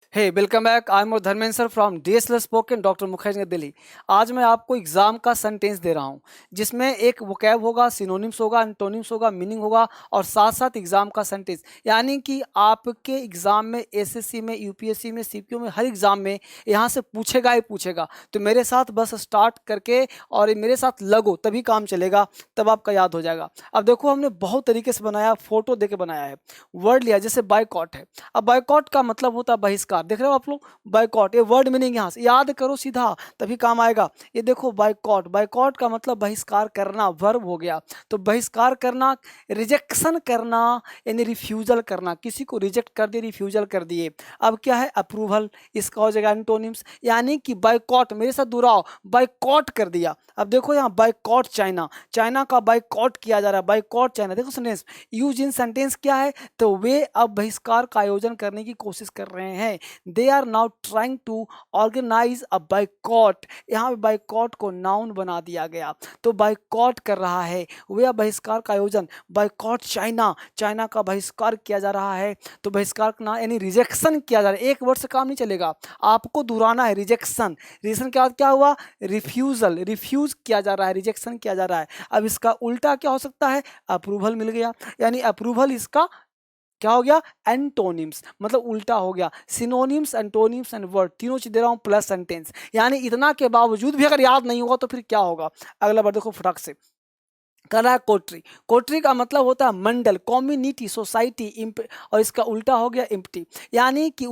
Hey welcome back. I am Dharmendra sir from DSL spoken doctor Mukherjee Delhi. आज मैं आपको exam का सेंटेंस दे रहा हूँ जिसमें एक वोकैब होगा, सिनोनिम्स होगा, एंटोनिम्स होगा, मीनिंग होगा और साथ साथ एग्जाम का सेंटेंस। यानी कि आपके एग्जाम में एसएससी में, यूपीएससी में, सीपीओ में, हर एग्जाम में यहाँ से पूछेगा ही पूछेगा। तो मेरे साथ बस स्टार्ट करके और मेरे साथ लगो तभी काम चलेगा, तब आपका याद हो जाएगा। अब देखो हमने बहुत तरीके से बनाया, फोटो दे के बनाया है। वर्ड लिया जैसे बायकॉट है। अब बायकॉट का मतलब होता है बहिष्कार। देख रहे हो आप लोग, बायकॉट ये वर्ड मीनिंग यहाँ से याद करो सीधा, तभी काम आएगा। ये देखो बायकॉट, बायकॉट का मतलब बहिष्कार करना, वर्ब हो गया। तो बहिष्कार करना, रिजेक्शन करना यानी रिफ्यूजल करना, किसी को रिजेक्ट कर दिए, रिफ्यूजल कर दिए। अब क्या है अप्रूवल, इसका हो जाएगा एंटोनिम्स। यानी कि बायकॉट, मेरे साथ दोहराओ, बायकॉट कर दिया। अब देखो यहाँ बायकॉट चाइना, चाइना का बायकॉट किया जा रहा है, बायकॉट चाइना। देखो सेंटेंस यूज इन सेंटेंस क्या है, तो वे अब बहिष्कार का आयोजन करने की कोशिश कर रहे हैं। They are now trying to organise a boycott. यहाँ पे बाइकॉट को नाउन बना दिया गया, तो बाइकॉट कर रहा है वह बहिष्कार का आयोजन। बाइकॉट चाइना, चाइना का बहिष्कार किया जा रहा है। तो बहिष्कार ना यानी रिजेक्शन किया जा रहा है। एक वर्ड से काम नहीं चलेगा, आपको दोहराना है। रिजेक्शन, रिजेक्शन क्या क्या हुआ, रिफ्यूजल, रिफ्यूज किया जा रहा है, रिजेक्शन किया जा रहा है। अब इसका उल्टा क्या हो सकता है, अप्रूवल मिल गया, यानी अप्रूवल इसका क्या हो गया, एंटोनिम्स, मतलब उल्टा हो गया। सिनोनिम्स, एंटोनिम्स एंड वर्ड तीनों चीज दे रहा हूं प्लस सेंटेंस। यानी इतना के बावजूद भी अगर याद नहीं होगा तो फिर क्या होगा। अगला बार देखो फटाक से, कर रहा है कोटरी। कोटरी का मतलब होता है मंडल, कम्युनिटी, सोसाइटी। और इसका उल्टा हो गया इम्प्टी। यानी कि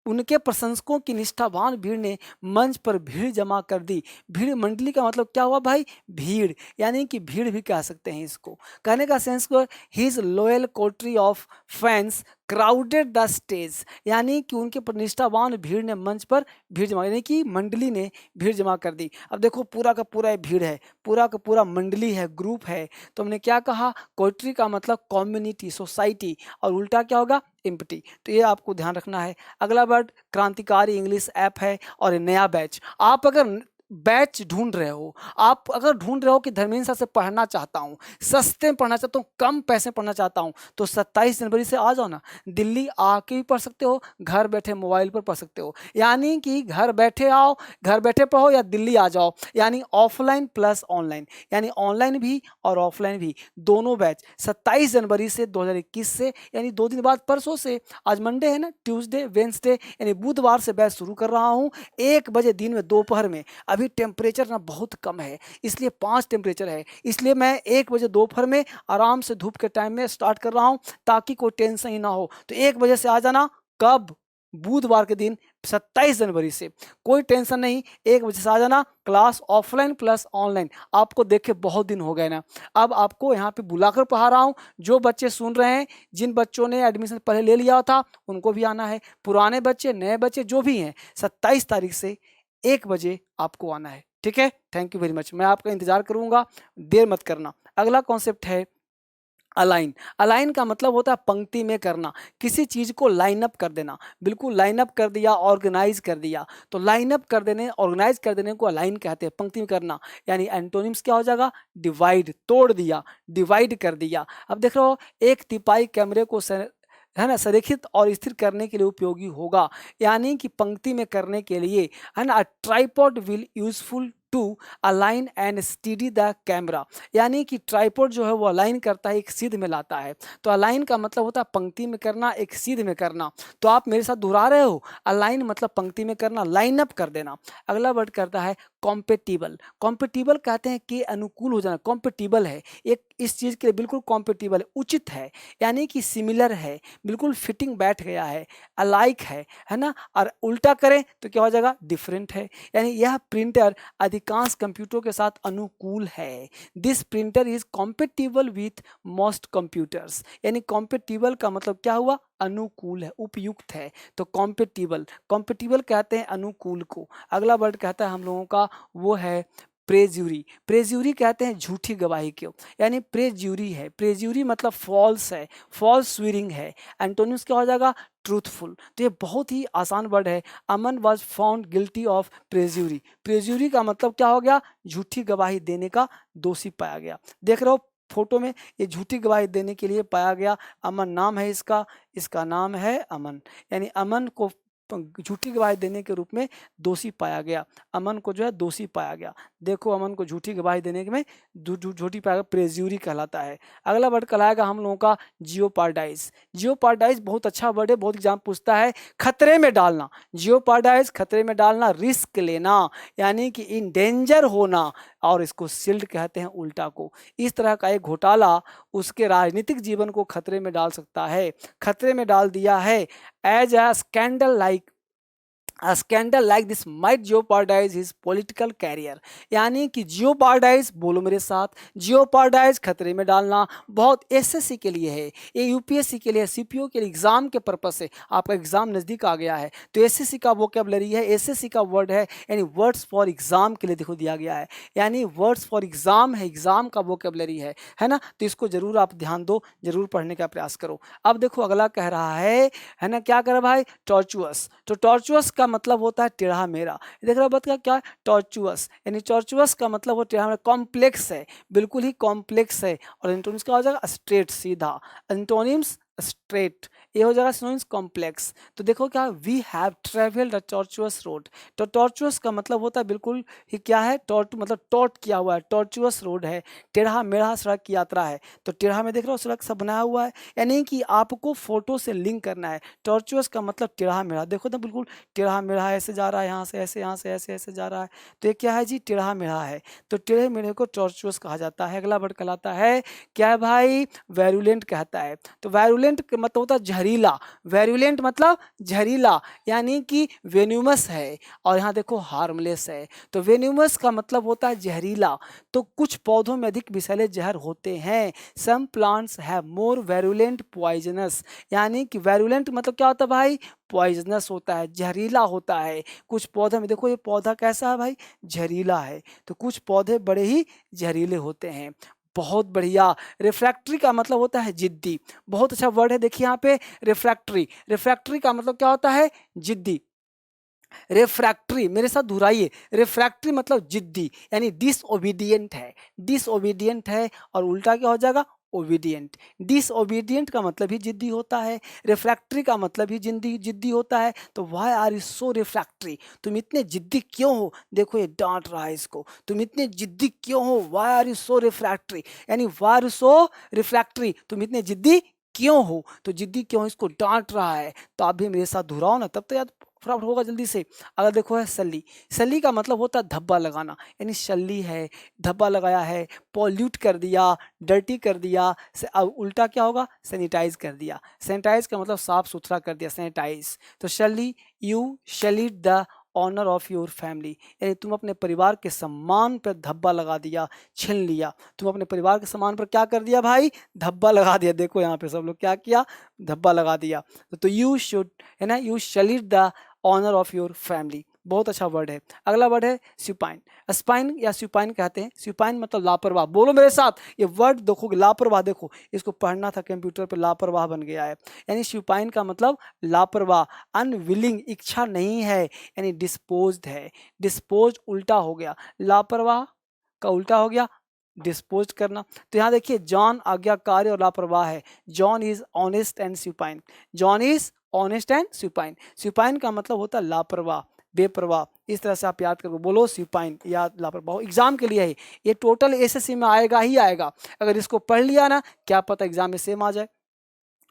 उनके प्रशंसकों की निष्ठावान भीड़ ने मंच पर भीड़ जमा कर दी। भीड़ मंडली का मतलब क्या हुआ भाई, भीड़, यानी कि भीड़ भी कह सकते हैं इसको। कहने का सेंस को, his loyal Kotri of fans crowded the stage. यानी कि उनके निष्ठावान भीड़ ने मंच पर भीड़ जमा, यानी कि मंडली ने भीड़ जमा कर दी। अब देखो पूरा का पूरा भीड़ है, पूरा का पूरा मंडली है, ग्रुप है। तो हमने क्या कहा, कोटरी का मतलब कम्युनिटी, सोसाइटी, और उल्टा क्या होगा, इम्पटी। तो ये आपको ध्यान रखना है। अगला वर्ड क्रांतिकारी इंग्लिश ऐप है और नया बैच। आप अगर बैच ढूंढ रहे हो, आप अगर ढूंढ रहे हो कि धर्मेंद्र सर से पढ़ना चाहता हूँ, सस्ते में पढ़ना चाहता हूँ, कम पैसे में पढ़ना चाहता हूँ, तो 27 जनवरी से आ जाओ ना। दिल्ली आके भी पढ़ सकते हो, घर बैठे मोबाइल पर पढ़ सकते हो। यानी कि घर बैठे आओ, घर बैठे पढ़ो, या दिल्ली आ जाओ। यानी ऑफलाइन प्लस ऑनलाइन, यानी ऑनलाइन भी और ऑफलाइन भी दोनों बैच 27 जनवरी से 2021 से, यानी 2 दिन बाद, परसों से। आज मंडे है ना, ट्यूसडे वेंसडे यानी बुधवार से बैच शुरू कर रहा हूँ। 1 बजे दिन में, दोपहर में। अभी टेम्परेचर ना बहुत कम है, इसलिए 5 टेम्परेचर है, इसलिए मैं 1 बजे दोपहर में आराम से धूप के टाइम में स्टार्ट कर रहा हूँ, ताकि कोई टेंशन ही ना हो। तो 1 बजे से आ जाना, कब, बुधवार के दिन 27 जनवरी से, कोई टेंशन नहीं। 1 बजे से आ जाना, क्लास ऑफलाइन प्लस ऑनलाइन। आपको देखे बहुत दिन हो गए ना, अब आपको यहाँ पे बुलाकर पढ़ा रहा हूँ। जो बच्चे सुन रहे हैं, जिन बच्चों ने एडमिशन पहले ले लिया था, उनको भी आना है। पुराने बच्चे, नए बच्चे जो भी हैं, 27 तारीख से 1 बजे आपको आना है। ठीक है, थैंक यू वेरी मच, मैं आपका इंतजार करूंगा, देर मत करना। अगला कॉन्सेप्ट है अलाइन। अलाइन का मतलब होता है पंक्ति में करना, किसी चीज को लाइन अप कर देना। बिल्कुल लाइन अप कर दिया, ऑर्गेनाइज कर दिया। तो लाइन अप कर देने, ऑर्गेनाइज कर देने को अलाइन कहते हैं, पंक्ति में करना। यानी एंटोनिम्स क्या हो जाएगा, डिवाइड, तोड़ दिया, डिवाइड कर दिया। अब देख रहे हो, एक तिपाई कैमरे को है ना संरेखित और स्थिर करने के लिए उपयोगी होगा। यानी कि पंक्ति में करने के लिए, है ना, tripod will useful to align and study the camera. यानी कि ट्राइपॉड जो है वो अलाइन करता है, एक सीध में लाता है। तो अलाइन का मतलब होता है पंक्ति में करना, एक सीध में करना। तो आप मेरे साथ दोहरा रहे हो, अलाइन मतलब पंक्ति में करना, लाइन अप कर देना। अगला वर्ड करता है कॉम्पेटिबल। कॉम्पेटिबल कहते हैं कि अनुकूल हो जाना, कॉम्पेटिबल है, एक इस चीज के लिए बिल्कुल कॉम्पेटिबल है, उचित है। यानी कि सिमिलर है, बिल्कुल फिटिंग बैठ गया है, अलाइक है ना। और उल्टा करें तो क्या हो जाएगा, डिफरेंट है। यानी यह प्रिंटर अधिकांश कंप्यूटरों के साथ अनुकूल है। This printer is compatible with most computers. यानी कॉम्पेटिबल का मतलब क्या हुआ, अनुकूल है, उपयुक्त है। तो कॉम्पेटिबल, कॉम्पेटिबल कहते हैं अनुकूल को। अगला वर्ड कहता है हम लोगों का, वो है प्रेज्यूरी। प्रेज्यूरी कहते हैं झूठी गवाही को, यानी प्रेज्यूरी है, प्रेज्यूरी मतलब फॉल्स है, फॉल्स स्वीरिंग है। एंटोनिम्स क्या हो जाएगा, ट्रूथफुल। तो ये बहुत ही आसान वर्ड है। अमन वॉज फाउंड गिल्टी ऑफ प्रेज्यूरी। प्रेज्यूरी का मतलब क्या हो गया, झूठी गवाही देने का दोषी पाया गया। देख रहे हो, फोटो में ये झूठी गवाही देने के लिए पाया गया। अमन नाम है इसका, इसका नाम है अमन, यानी अमन को झूठी गवाही देने के रूप में दोषी पाया गया। अमन को जो है दोषी पाया गया। देखो अमन को झूठी गवाही देने में झूठी पाया गया, प्रेज्यूरी कहलाता है। अगला वर्ड कहलाएगा हम लोगों का जियोपार्डाइज। जियोपार्डाइज बहुत अच्छा वर्ड है, बहुत एग्जाम पूछता है। खतरे में डालना, जियोपार्डाइज खतरे में डालना, रिस्क लेना, यानी कि इन डेंजर होना, और इसको शिल्ड कहते हैं उल्टा को। इस तरह का एक घोटाला उसके राजनीतिक जीवन को खतरे में डाल सकता है, खतरे में डाल दिया है। As a scandal like, A scandal like this might jeopardize his political career, यानी कि जियोपार्डाइज, बोलो मेरे साथ, जियोपार्डाइज खतरे में डालना, बहुत एसएससी के लिए है, ये यूपीएससी के लिए, सीपीओ के लिए, एग्जाम के पर्पस से, आपका एग्जाम नज़दीक आ गया है तो एसएससी का वोकेबलरी है, एसएससी का वर्ड है, यानी वर्ड्स फॉर एग्जाम के लिए देखो दिया गया है, यानी वर्ड्स फॉर एग्जाम है, एग्जाम का वोकेबलरी है ना। तो इसको जरूर आप ध्यान दो, जरूर पढ़ने का प्रयास करो। अब देखो अगला कह रहा है ना, क्या कर भाई, टॉर्चुअस। तो टॉर्चुअस का मतलब होता है टेढ़ा मेढ़ा। देख रहे हो बात का क्या, टॉर्चुअस, यानी टॉर्चुअस का मतलब वो टेढ़ा मेढ़ा, कॉम्प्लेक्स है, बिल्कुल ही कॉम्प्लेक्स है। और एंटोनिम्स क्या हो जाएगा, स्ट्रेट, सीधा। एंटोनिम्स स्ट्रेट, ये हो जाएगा सिनोनिम्स कॉम्प्लेक्स। तो देखो क्या, we have travelled a tortuous road. तो टॉर्चुअस का मतलब होता है बिल्कुल ही क्या है, टॉर्ट मतलब टॉर्ट किया हुआ है, टॉर्चुअस रोड है, टेढ़ा मेढ़ा सड़क की यात्रा है। तो टेढ़ा में देख रहे हो सड़क सब बनाया हुआ है, यानी कि आपको फोटो से लिंक करना है। टॉर्चुअस का मतलब टेढ़ा मेढ़ा, देखो तो बिल्कुल टेढ़ा मेढ़ा ऐसे जा रहा है, यहाँ से ऐसे, यहाँ से ऐसे ऐसे जा रहा है, तो ये क्या है जी, टेढ़ा मेढ़ा है। तो टेढ़े मेढ़े को टॉर्चुअस कहा जाता है। अगला वर्ड कहलाता है क्या है भाई, वैरुलेंट कहता है। तो वैरुलेंट का मतलब होता है जहरीला, वैरुलेंट मतलब जहरीला, यानी कि वेन्यूमस है, और यहाँ देखो हार्मलेस है। तो वेन्यूमस का मतलब होता है जहरीला। तो कुछ पौधों में अधिक विषैले जहर होते हैं। Some plants have more virulent poisonous, यानी कि वैरुलेंट मतलब क्या होता है भाई, पॉइजनस होता है, जहरीला होता है। कुछ पौधे में देखो, ये पौधा कैसा है भाई, जहरीला है। तो कुछ पौधे बड़े ही जहरीले होते हैं। बहुत बढ़िया। रिफ्रैक्टरी का मतलब होता है जिद्दी, बहुत अच्छा वर्ड है। देखिए यहाँ पे रिफ्रैक्टरी, रिफ्रैक्टरी का मतलब क्या होता है, जिद्दी। रिफ्रैक्टरी मेरे साथ दोहराइए, रिफ्रैक्टरी मतलब जिद्दी, यानी डिसओबीडियंट है, डिसओबीडियंट है, और उल्टा क्या हो जाएगा, ओबीडियंट। डिसओबीडियंट का मतलब ही जिद्दी होता है, रिफ्रैक्टरी का मतलब ही जिद्दी जिद्दी होता है। तो why are you so refractory, तुम इतने जिद्दी क्यों हो, देखो ये डांट रहा है इसको, तुम इतने जिद्दी क्यों हो, why are you so refractory, यानी why are you so refractory, तुम इतने जिद्दी क्यों हो, तो जिद्दी क्यों, इसको डांट रहा है। तो आप भी मेरे साथ दोहराओ ना, तब तो याद फटाफट होगा जल्दी से। अगर देखो है सल्ली, सल्ली का मतलब होता है धब्बा लगाना, यानी शल्ली है, धब्बा लगाया है, पॉल्यूट कर दिया, डर्टी कर दिया। अब उल्टा क्या होगा, सैनिटाइज कर दिया। सैनिटाइज का मतलब साफ सुथरा कर दिया, सैनिटाइज। तो sully, you sullied the honour of your family, यानी तुम अपने परिवार के सम्मान पर धब्बा लगा दिया, छीन लिया। तुम अपने परिवार के सम्मान पर क्या कर दिया भाई, धब्बा लगा दिया। देखो यहाँ पे सब लोग क्या किया, धब्बा लगा दिया। तो यू शुड, है ना, you sullied the honour of your family, बहुत अच्छा वर्ड है। अगला वर्ड है सुपाइन। स्पाइन या सुपाइन कहते हैं। सुपाइन मतलब लापरवाह, बोलो मेरे साथ, ये वर्ड देखोगे लापरवाह, देखो इसको पढ़ना था कंप्यूटर पे, लापरवाह बन गया है। यानी सुपाइन का मतलब लापरवाह, अनविलिंग, इच्छा नहीं है, यानी डिस्पोज्ड है। डिस्पोज उल्टा हो गया, लापरवाह का उल्टा हो गया डिस्पोज करना। तो यहाँ देखिए, जॉन आज्ञाकारी और लापरवाह है, John is honest and supine, John is honest and supine. Supine का मतलब होता है लापरवाह, बेपरवाह। इस तरह से आप याद करो, बोलो सुपाइन या लापरवाह। एग्जाम के लिए है ये, टोटल एसएससी में आएगा ही आएगा। अगर इसको पढ़ लिया ना, क्या पता एग्जाम में सेम आ जाए।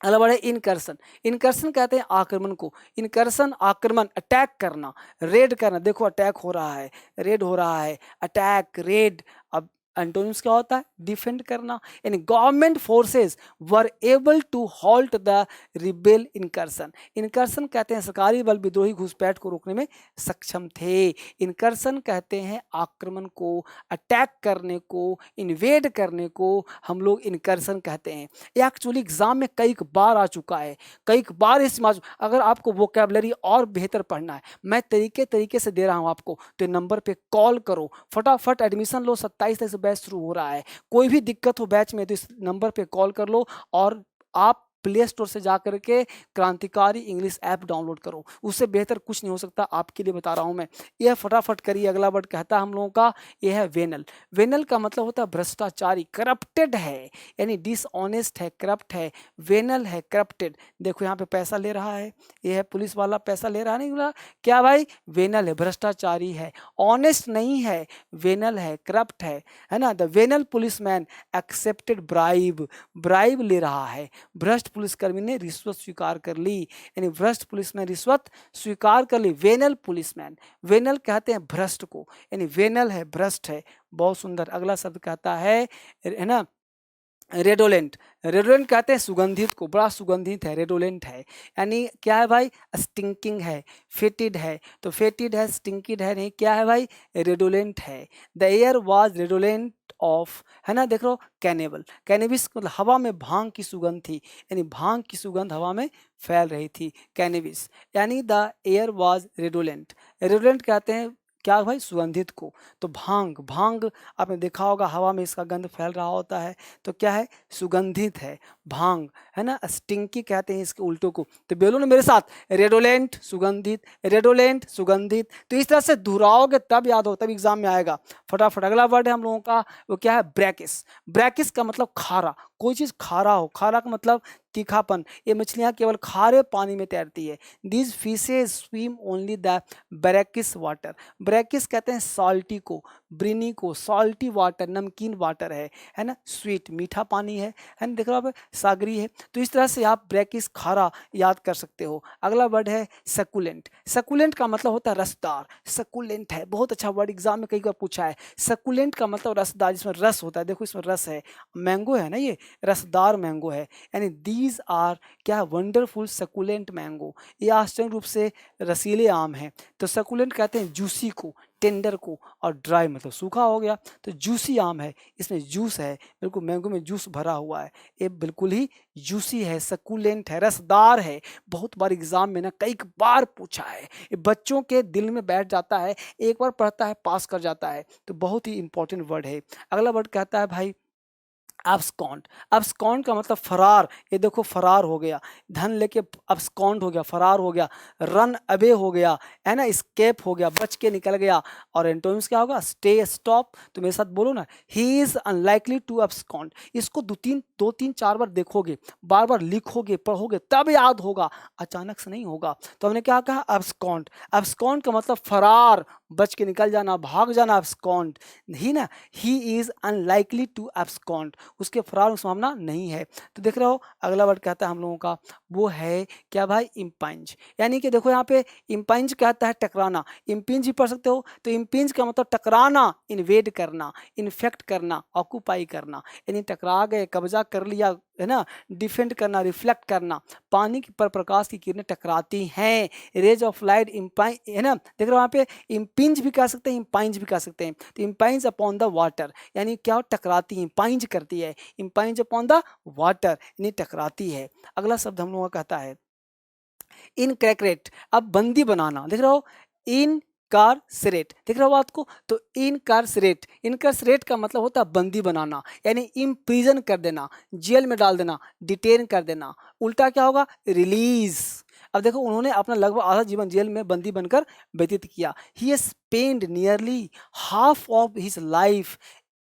अगला वर्ड है इनकर्सन। इनकर्सन कहते हैं आक्रमण को, इनकर्सन आक्रमण, अटैक करना, रेड करना। देखो अटैक हो रहा है, रेड हो रहा है, अटैक, रेड। अब एंटोनिम्स क्या होता है, डिफेंड करना, यानी government forces were able to halt the rebel incursion. Incursion कहते हैं सरकारी बल विद्रोही घुसपैठ को रोकने में सक्षम थे। इनकर्सन कहते हैं आक्रमण को, अटैक करने को, इन्वेड करने को हम लोग इनकर्सन कहते हैं। ये एक्चुअली एग्जाम में कई बार आ चुका है, कई बार इस अगर आपको वोकेबलरी और बेहतर पढ़ना है, मैं तरीके से दे रहा हूँ आपको, तो नंबर पे कॉल करो, फटाफट एडमिशन लो। 27 तारीख से बैच शुरू हो रहा है, कोई भी दिक्कत हो बैच में तो इस नंबर पे कॉल कर लो, और आप प्ले स्टोर से जा करके क्रांतिकारी इंग्लिश ऐप डाउनलोड करो, उससे बेहतर कुछ नहीं हो सकता, आपके लिए बता रहा हूँ मैं। यह फटाफट करिए। अगला वर्ड कहता है हम लोगों का, यह है वेनल। वेनल का मतलब होता है भ्रष्टाचारी, करप्टेड है, यानी डिसऑनेस्ट है, करप्ट है। वेनल है करप्टेड। देखो यहाँ पे पैसा ले रहा है, यह है पुलिस वाला, पैसा ले रहा नहीं बोला क्या भाई, वेनल है, भ्रष्टाचारी है, ऑनेस्ट नहीं है, वेनल है, करप्ट है ना। The venal policeman accepted bribe, bribe ले रहा है, भ्रष्ट पुलिसकर्मी ने रिश्वत स्वीकार कर ली, यानी भ्रष्ट पुलिस ने रिश्वत स्वीकार कर ली। वेनल पुलिसमैन, वेनल कहते हैं भ्रष्ट को, यानी वेनल है, भ्रष्ट है। बहुत सुंदर। अगला शब्द कहता है ना, रेडोलेंट। रेडोलेंट कहते हैं सुगंधित को, बड़ा सुगंधित है, रेडोलेंट है, यानी क्या है भाई, स्टिंकिंग है, फेटिड है, तो फेटिड है, स्टिंकिड है नहीं, क्या है भाई, रेडोलेंट है। द एयर वाज रेडोलेंट ऑफ, है ना, देख लो कैनेबल, कैनेबिस मतलब हवा में भांग की सुगंध थी, यानी भांग की सुगंध हवा में फैल रही थी, कैनेबिस, यानी द एयर वाज रेडोलेंट। रेडोलेंट कहते हैं क्या भाई, सुगंधित को। तो भांग, भांग आपने देखा होगा हवा में इसका गंध फैल रहा होता है, तो क्या है, सुगंधित है, भांग, है ना। स्टिंकी कहते हैं इसके उल्टों को। तो बोलो ना मेरे साथ, रेडोलेंट सुगंधित, रेडोलेंट सुगंधित। तो इस तरह से दोहराओगे तब याद हो, तब एग्जाम में आएगा फटाफट। अगला वर्ड है हम लोगों का, वो क्या है, ब्रैकिस। ब्रैकिस का मतलब खारा, कोई चीज़ खारा हो, खारा का मतलब तीखापन। ये मछलियाँ केवल खारे पानी में तैरती है। These fishes swim only the brackish water. Brackish कहते हैं सॉल्टी को, ब्रिनी को, सॉल्टी वाटर, नमकीन वाटर है ना, स्वीट मीठा पानी है ना, देख रहे हो आप, सागरी है। तो इस तरह से आप ब्रैकिस खारा याद कर सकते हो। अगला वर्ड है सकुलेंट। सकुलेंट का मतलब होता है रसदार, सकुलेंट है, बहुत अच्छा वर्ड, एग्जाम में कई बार पूछा है। सकुलेंट का मतलब रसदार, जिसमें रस होता है, देखो इसमें रस है, मैंगो है ना, ये रसदार मैंगो है, यानी दीज आर क्या, वंडरफुल सकुलेंट मैंगो, ये आश्चर्य रूप से रसीले आम हैं। तो सकुलेंट कहते हैं जूसी को, टेंडर को, और ड्राई मतलब सूखा हो गया, तो जूसी आम है, इसमें जूस है, बिल्कुल मैंगो में जूस भरा हुआ है, ये बिल्कुल ही जूसी है, सकुलेंट है, रसदार है। बहुत बार एग्जाम में ना कई बार पूछा है, ये बच्चों के दिल में बैठ जाता है, एक बार पढ़ता है पास कर जाता है, तो बहुत ही इंपॉर्टेंट वर्ड है। अगला वर्ड कहता है भाई अब्सकॉन्ड। अब्सकॉन्ड का मतलब फरार, ये देखो फरार हो गया, धन लेके अब्सकॉन्ड हो गया, फरार हो गया, रन अवे हो गया, है ना, स्केप हो गया, बच के निकल गया। और एंटोनिम्स क्या होगा, स्टे, स्टॉप। तो मेरे साथ बोलो ना, ही इज अनलाइकली टू अब्सकॉन्ड। इसको दो तीन चार बार देखोगे, बार बार लिखोगे, पढ़ोगे, तब याद होगा, अचानक से नहीं होगा। तो हमने क्या कहा, अब्सकॉन्ड। अब्सकॉन्ड का मतलब फरार, बच के निकल जाना, भाग जाना, अब्सकॉन्ड ही ना। ही इज अनलाइकली टू अब्सकॉन्ड, उसके फरार की संभावना नहीं है। तो देख रहे हो, अगला वर्ड कहता है हम लोगों का, वो है क्या भाई, इम्पाइंज। यानी कि देखो यहाँ पे इम्पाइंज कहता है टकराना, इम्पिंज भी पढ़ सकते हो। तो इम्पिंज का मतलब टकराना, इन्वेड करना, इन्फेक्ट करना, ऑक्यूपाई करना, यानी टकरा गए, कब्जा कर लिया, है ना। डिफेंड करना, रिफ्लेक्ट करना, पानी पर प्रकाश की किरणें टकराती हैं, रेज ऑफ लाइट इम्पाइन, है ना। देख रहे हो यहाँ पे इम्पिंज भी कह सकते हैं, इम्पाइंज भी कह सकते हैं। तो इम्पाइंज अपॉन द वाटर, यानी क्या, टकराती है, इम्पाइंज करती है, इम्पाइंज अपॉन द वाटर, यानी टकराती है। अगला शब्द हम लोगों का कहता है इनक्रैक्रेट। अब बंदी बनाना, देख रहे हो, इन कारसरेट, देख रहे हो बात को। तो इनकारसरेट, इनकारसरेट का मतलब होता है बंदी बनाना, यानी इम्प्रिजन कर देना, जेल में डाल देना, डिटेन कर देना। उल्टा क्या होगा, रिलीज। अब देखो उन्होंने अपना लगभग आधा जीवन जेल में बंदी बनकर व्यतीत किया। He spend nearly half of his life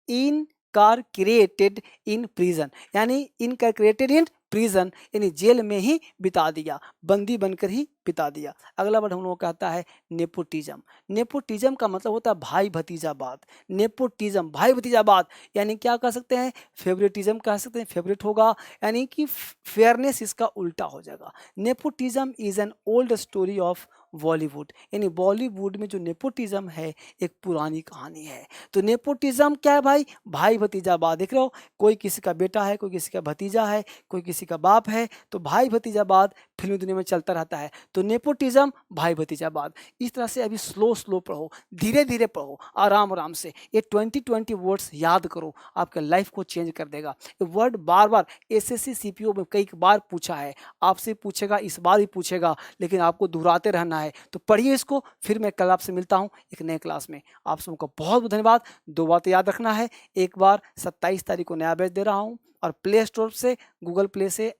incarcerated in prison, यानी इनकारक्रेटेड इन प्रिजन, यानी जेल में ही बिता दिया, बंदी बनकर ही बिता दिया। अगला वर्ड हम लोग कहता है नेपोटिज्म। नेपोटिज्म का मतलब होता है भाई भतीजावाद। नेपोटिज्म, भाई भतीजावाद, यानी क्या कह सकते हैं, फेवरेटिज्म कह सकते हैं, फेवरेट होगा, यानी कि फेयरनेस इसका उल्टा हो जाएगा। Nepotism is an old story of Bollywood, यानी बॉलीवुड में जो नेपोटिज्म है एक पुरानी कहानी है। तो नेपोटिज्म क्या है भाई, भाई भतीजावाद। देख रहे हो, कोई किसी का बेटा है, कोई किसी का भतीजा है, कोई किसी का बाप है, तो भाई भतीजावाद फिल्मी दुनिया में चलता रहता है। तो नेपोटिज्म, भाई भतीजावाद। इस तरह से अभी स्लो स्लो पढ़ो, धीरे धीरे पढ़ो, आराम आराम से। ये 20 वर्ड्स याद करो, आपके लाइफ को चेंज कर देगा। ये वर्ड बार बार एसएससी सीपीओ में कई बार पूछा है, आपसे पूछेगा, इस बार भी पूछेगा, लेकिन आपको दोहराते रहना है। तो पढ़िए इसको, फिर मैं कल आपसे मिलता हूँ एक नए क्लास में। आप सबको बहुत बहुत धन्यवाद। दो बातें याद रखना है, एक बार 27 तारीख को नया बैच दे रहा हूँ, और प्ले स्टोर से, गूगल प्ले से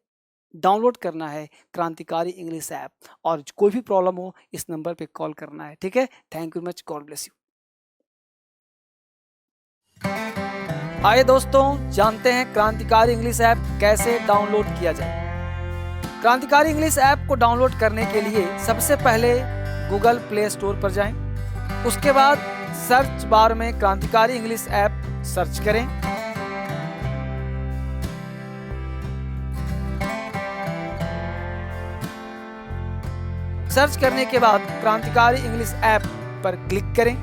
डाउनलोड करना है क्रांतिकारी इंग्लिश ऐप, और कोई भी प्रॉब्लम हो इस नंबर पे कॉल करना है। ठीक है, thank you much, God bless you. आइए दोस्तों, जानते हैं क्रांतिकारी इंग्लिश ऐप कैसे डाउनलोड किया जाए। क्रांतिकारी इंग्लिश ऐप को डाउनलोड करने के लिए सबसे पहले गूगल प्ले स्टोर पर जाएं। उसके बाद सर्च बार में क्रांतिकारी इंग्लिश ऐप सर्च करें। सर्च करने के बाद क्रांतिकारी इंग्लिश ऐप पर क्लिक करें।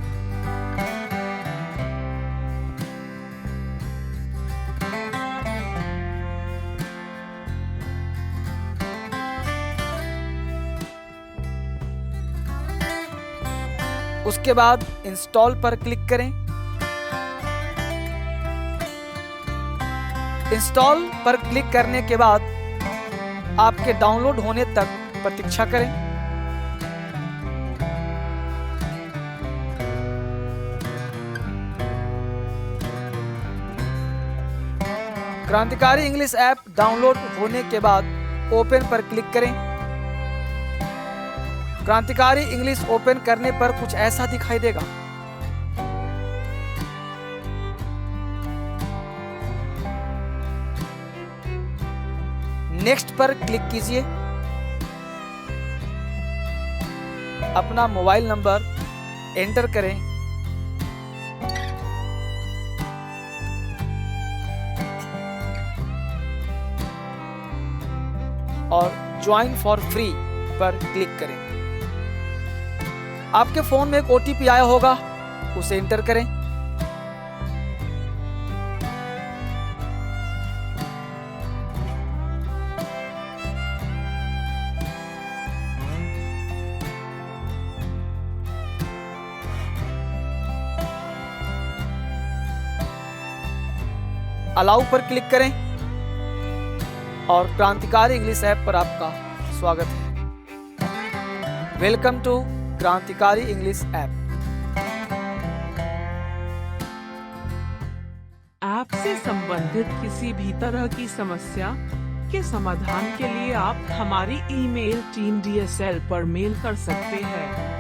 उसके बाद इंस्टॉल पर क्लिक करें। इंस्टॉल पर क्लिक करने के बाद आपके डाउनलोड होने तक प्रतीक्षा करें। क्रांतिकारी इंग्लिश ऐप डाउनलोड होने के बाद ओपन पर क्लिक करें। क्रांतिकारी इंग्लिश ओपन करने पर कुछ ऐसा दिखाई देगा। नेक्स्ट पर क्लिक कीजिए। अपना मोबाइल नंबर एंटर करें और ज्वाइन फॉर फ्री पर क्लिक करें। आपके फोन में एक OTP आया होगा, उसे एंटर करें। अलाउ पर क्लिक करें और क्रांतिकारी इंग्लिश ऐप पर आपका स्वागत है। वेलकम टू क्रांतिकारी इंग्लिश ऐप। ऐप से संबंधित किसी भी तरह की समस्या के समाधान के लिए आप हमारी ईमेल टीम DSL पर मेल कर सकते हैं।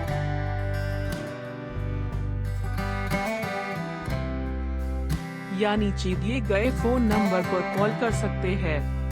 या नीचे दिए गए फोन नंबर पर कॉल कर सकते हैं।